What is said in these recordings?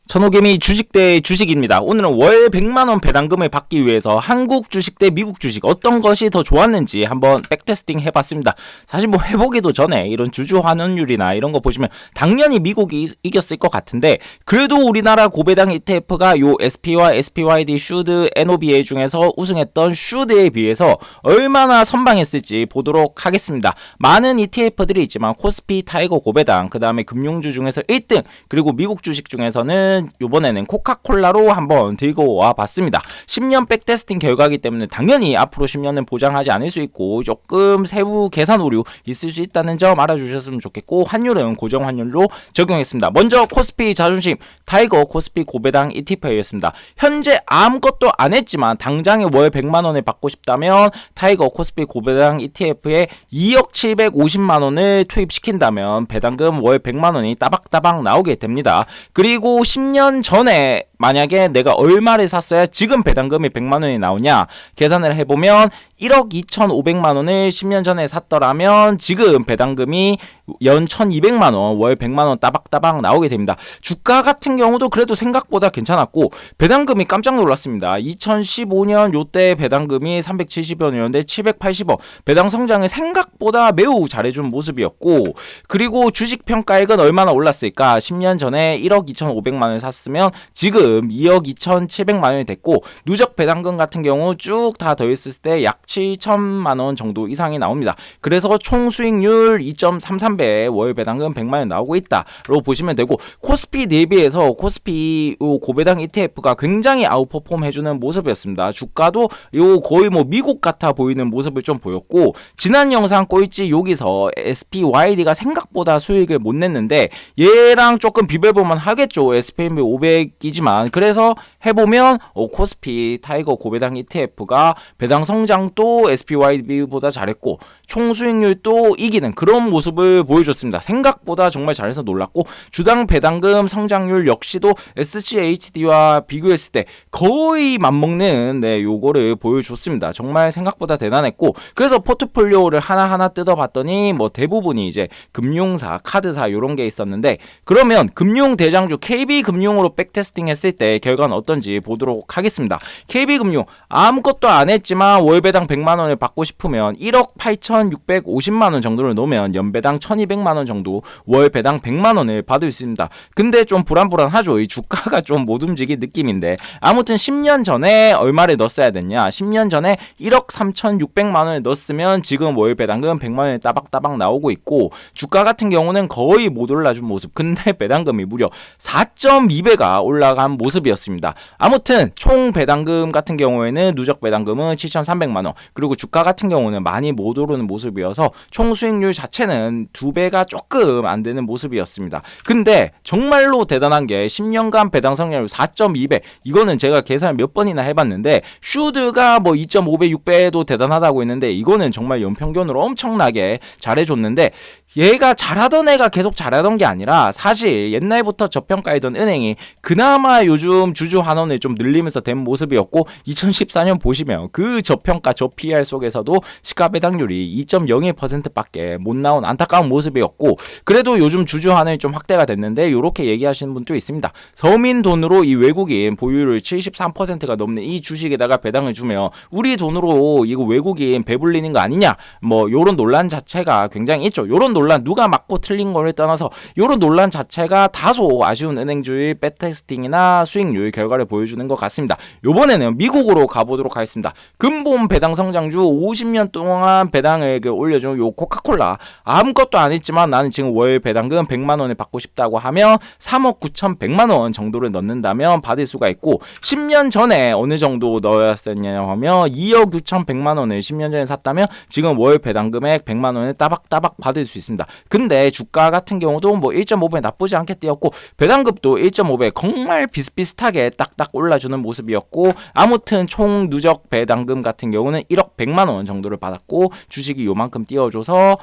천호개미 주식 대 주식입니다. 오늘은 월 100만원 배당금을 받기 위해서 한국 주식 대 미국 주식 어떤 것이 더 좋았는지 한번 백테스팅 해봤습니다. 사실 뭐 해보기도 전에 이런 주주 환원율이나 이런 거 보시면 당연히 미국이 이겼을 것 같은데, 그래도 우리나라 고배당 ETF가 요 SP와 SPYD, 슈드, NOBA 중에서 우승했던 슈드에 비해서 얼마나 선방했을지 보도록 하겠습니다. 많은 ETF들이 있지만 코스피, 타이거, 고배당, 그 다음에 금융주 중에서 1등, 그리고 미국 주식 중에서는 이번에는 코카콜라로 한번 들고 와 봤습니다. 10년 백테스팅 결과이기 때문에 당연히 앞으로 10년은 보장하지 않을 수 있고 조금 세부 계산 오류 있을 수 있다는 점 알아주셨으면 좋겠고, 환율은 고정 환율로 적용했습니다. 먼저 코스피 자존심 타이거 코스피 고배당 ETF였습니다. 현재 아무것도 안 했지만 당장에 월 100만원을 받고 싶다면 타이거 코스피 고배당 ETF에 2억 750만원을 투입시킨다면 배당금 월 100만원이 따박따박 나오게 됩니다. 그리고 10년 전에 만약에 내가 얼마를 샀어야 지금 배당금이 100만원이 나오냐 계산을 해보면 1억 2,500만원을 10년 전에 샀더라면 지금 배당금이 연 1,200만원, 월 100만원 따박따박 나오게 됩니다. 주가 같은 경우도 그래도 생각보다 괜찮았고 배당금이 깜짝 놀랐습니다. 2015년 요때 배당금이 370원이었는데 780원, 배당 성장을 생각보다 매우 잘해준 모습이었고, 그리고 주식 평가액은 얼마나 올랐을까? 10년 전에 1억 2,500만원을 샀으면 지금 2억 2,700만원이 됐고, 누적 배당금 같은 경우 쭉 다 더했을 때 약 7천만원 정도 이상이 나옵니다. 그래서 총 수익률 2.33배, 월 배당금 100만원 나오고 있다로 보시면 되고, 코스피 대비해서 코스피 고배당 ETF가 굉장히 아웃퍼폼 해주는 모습이었습니다. 주가도 요 거의 뭐 미국 같아 보이는 모습을 좀 보였고, 지난 영상 꼴찌 여기서 SPYD가 생각보다 수익을 못 냈는데 얘랑 조금 비벼보면 하겠죠. S&P 500이지만 그래서 해보면 코스피 타이거 고배당 ETF가 배당 성장도 SPYD보다 잘했고 총 수익률도 이기는 그런 모습을 보여줬습니다. 생각보다 정말 잘해서 놀랐고, 주당 배당금 성장률 역시도 SCHD와 비교했을 때 거의 맞먹는 요거를 보여줬습니다. 정말 생각보다 대단했고, 그래서 포트폴리오를 하나하나 뜯어봤더니 뭐 대부분이 이제 금융사, 카드사 요런 게 있었는데, 그러면 금융 대장주 KB금융으로 백테스팅 했을 때 결과는 어떤지 보도록 하겠습니다. KB금융 아무것도 안 했지만 월배당 100만원을 받고 싶으면 1억 8,650만원 정도를 놓으면 연배당 1,200만원 정도, 월배당 100만원을 받을 수 있습니다. 근데 좀 불안불안하죠. 이 주가가 좀 못 움직인 느낌인데, 아무튼 10년 전에 얼마를 넣었어야 됐냐? 10년 전에 1억 3,600만원을 넣었으면 지금 월배당금 100만원이 따박따박 나오고 있고, 주가 같은 경우는 거의 못 올라준 모습. 근데 배당금이 무려 4.2배가 올라간 모습이었습니다. 아무튼 총 배당금 같은 경우에는 누적 배당금은 7,300만원, 그리고 주가 같은 경우는 많이 못 오르는 모습이어서 총 수익률 자체는 2배가 조금 안 되는 모습이었습니다. 근데 정말로 대단한 게 10년간 배당 성장률 4.2배, 이거는 제가 계산을 몇 번이나 해봤는데 슈드가 뭐 2.5배, 6배도 대단하다고 했는데 이거는 정말 연평균으로 엄청나게 잘해줬는데, 얘가 잘하던 애가 계속 잘하던 게 아니라 사실 옛날부터 저평가이던 은행이 그나마 요즘 주주 환원을 좀 늘리면서 된 모습이었고, 2014년 보시면 그 저평가 저 PR 속에서도 시가배당률이 2.01%밖에 못 나온 안타까운 모습이었고, 그래도 요즘 주주 환원이 좀 확대가 됐는데 이렇게 얘기하시는 분도 있습니다. 서민 돈으로 이 외국인 보유율 73%가 넘는 이 주식에다가 배당을 주면 우리 돈으로 이거 외국인 배불리는 거 아니냐, 뭐 요런 논란 자체가 굉장히 있죠. 요런 논란, 누가 맞고 틀린 거를 떠나서 요런 논란 자체가 다소 아쉬운 은행주의 백테스팅이나 수익률 결과를 보여주는 것 같습니다. 요번에는 미국으로 가보도록 하겠습니다. 근본 배당 성장주 50년 동안 배당을 올려준 요 코카콜라, 아무것도 안 했지만 나는 지금 월 배당금 100만원을 받고 싶다고 하면 3억 9,100만원 정도를 넣는다면 받을 수가 있고, 10년 전에 어느 정도 넣었었냐 하면 2억 6,100만원을 10년 전에 샀다면 지금 월 배당금액 100만원을 따박따박 받을 수 있습니다. 근데 주가 같은 경우도 뭐 1.5배 나쁘지 않게 뛰었고, 배당금도 1.5배 정말 비슷비슷하게 딱딱 올라주는 모습이었고, 아무튼 총 누적 배당금 같은 경우는 1억 100만원 정도를 받았고 주식이 요만큼 띄워줘서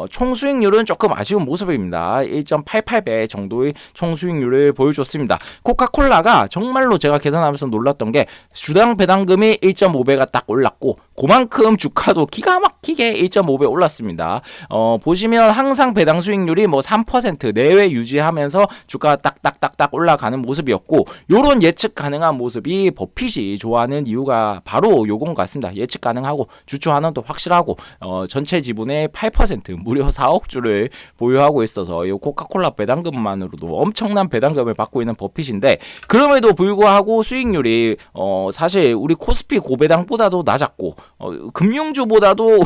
총 수익률은 조금 아쉬운 모습입니다. 1.88배 정도의 총 수익률을 보여줬습니다. 코카콜라가 정말로 제가 계산하면서 놀랐던 게 주당 배당금이 1.5배가 딱 올랐고 그만큼 주가도 기가 막히게 1.5배 올랐습니다. 보시면 항상 배당 수익률이 뭐 3% 내외 유지하면서 주가가 딱딱딱딱 올라가는 모습이었고, 요런 예측 가능한 모습이 버핏이 좋아하는 이유가 바로 요건 것 같습니다. 예측 가능하고 주주 환원도 확실하고 전체 지분의 8% 무려 4억 주를 보유하고 있어서 이 코카콜라 배당금만으로도 엄청난 배당금을 받고 있는 버핏인데, 그럼에도 불구하고 수익률이 사실 우리 코스피 고배당보다도 낮았고 금융주보다도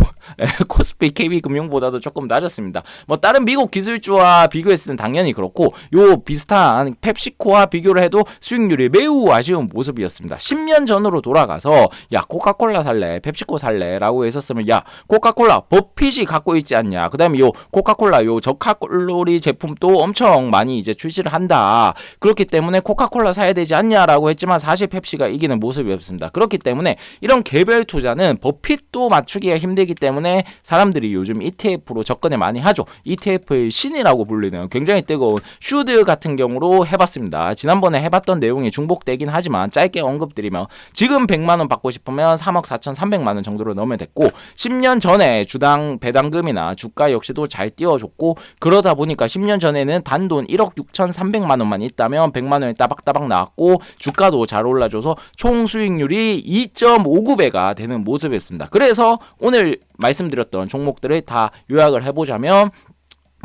코스피 KB금융보다도 조금 낮았습니다. 뭐 다른 미국 기술주와 비교했을 땐 당연히 그렇고, 요 비슷한 펩시코와 비교를 해도 수익률이 매우 아쉬운 모습이었습니다. 10년 전으로 돌아가서 야 코카콜라 살래 펩시코 살래 라고 했었으면, 야 코카콜라 버핏이 갖고 있지 않냐, 그 다음에 요 코카콜라 요 저칼로리 제품도 엄청 많이 이제 출시를 한다, 그렇기 때문에 코카콜라 사야 되지 않냐라고 했지만 사실 펩시가 이기는 모습이었습니다. 그렇기 때문에 이런 개별 투자는 버핏도 맞추기가 힘들기 때문에 사람들이 요즘 ETF로 접근을 많이 하죠. ETF의 신이라고 불리는 굉장히 뜨거운 슈드 같은 경우로 해봤습니다. 지난번에 해봤던 내용이 중복되긴 하지만 짧게 언급드리면, 지금 100만원 받고 싶으면 3억 4,300만원 정도로 넣으면 됐고, 10년 전에 주당 배당금이나 주가 역시도 잘 띄워줬고, 그러다 보니까 10년 전에는 단돈 1억 6,300만원만 있다면 100만원이 따박따박 나왔고, 주가도 잘 올라줘서 총 수익률이 2.59배가 되는 모습이었습니다. 그래서 오늘 말씀드렸던 종목들을 다 요약을 해보자면,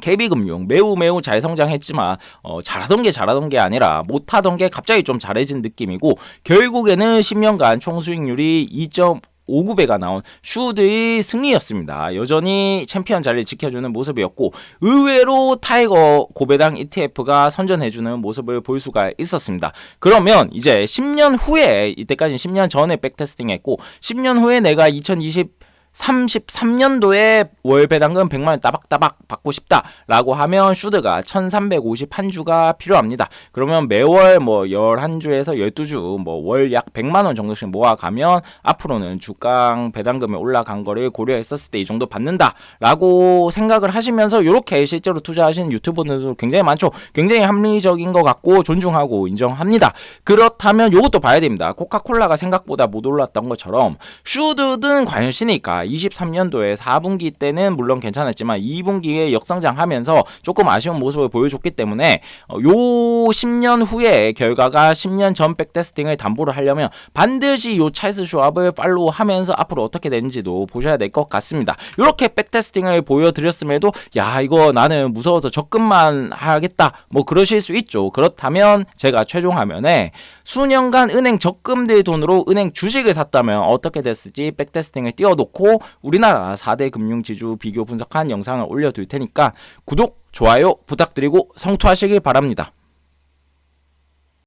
KB금융 매우 잘 성장했지만 잘하던 게 아니라 못하던 게 갑자기 좀 잘해진 느낌이고, 결국에는 10년간 총 수익률이 2.59배가 나온 슈드의 승리였습니다. 여전히 챔피언 자리를 지켜주는 모습이었고, 의외로 타이거 고배당 ETF가 선전해주는 모습을 볼 수가 있었습니다. 그러면 이제 10년 후에, 이때까지 10년 전에 백테스팅 했고 10년 후에 내가 33년도에 월 배당금 100만원 따박따박 받고 싶다라고 하면 슈드가 1351주가 필요합니다. 그러면 매월 뭐 11주에서 12주 뭐 월 약 100만원 정도씩 모아가면 앞으로는 주가 배당금이 올라간 거를 고려했었을 때 이 정도 받는다라고 생각을 하시면서 이렇게 실제로 투자하시는 유튜버들도 굉장히 많죠. 굉장히 합리적인 것 같고 존중하고 인정합니다. 그렇다면 이것도 봐야 됩니다. 코카콜라가 생각보다 못 올랐던 것처럼 슈드는 과연 신일까? 23년도에 4분기 때는 물론 괜찮았지만 2분기에 역성장하면서 조금 아쉬운 모습을 보여줬기 때문에 요 10년 후의 결과가 10년 전 백테스팅을 담보를 하려면 반드시 요 찰스 슈왑을 팔로우하면서 앞으로 어떻게 되는지도 보셔야 될 것 같습니다. 이렇게 백테스팅을 보여드렸음에도 야 이거 나는 무서워서 적금만 하겠다 뭐 그러실 수 있죠. 그렇다면 제가 최종 화면에 수년간 은행 적금들 돈으로 은행 주식을 샀다면 어떻게 됐을지 백테스팅을 띄워놓고 우리나라 4대 금융지주 비교 분석한 영상을 올려둘 테니까 구독, 좋아요 부탁드리고 성투하시길 바랍니다.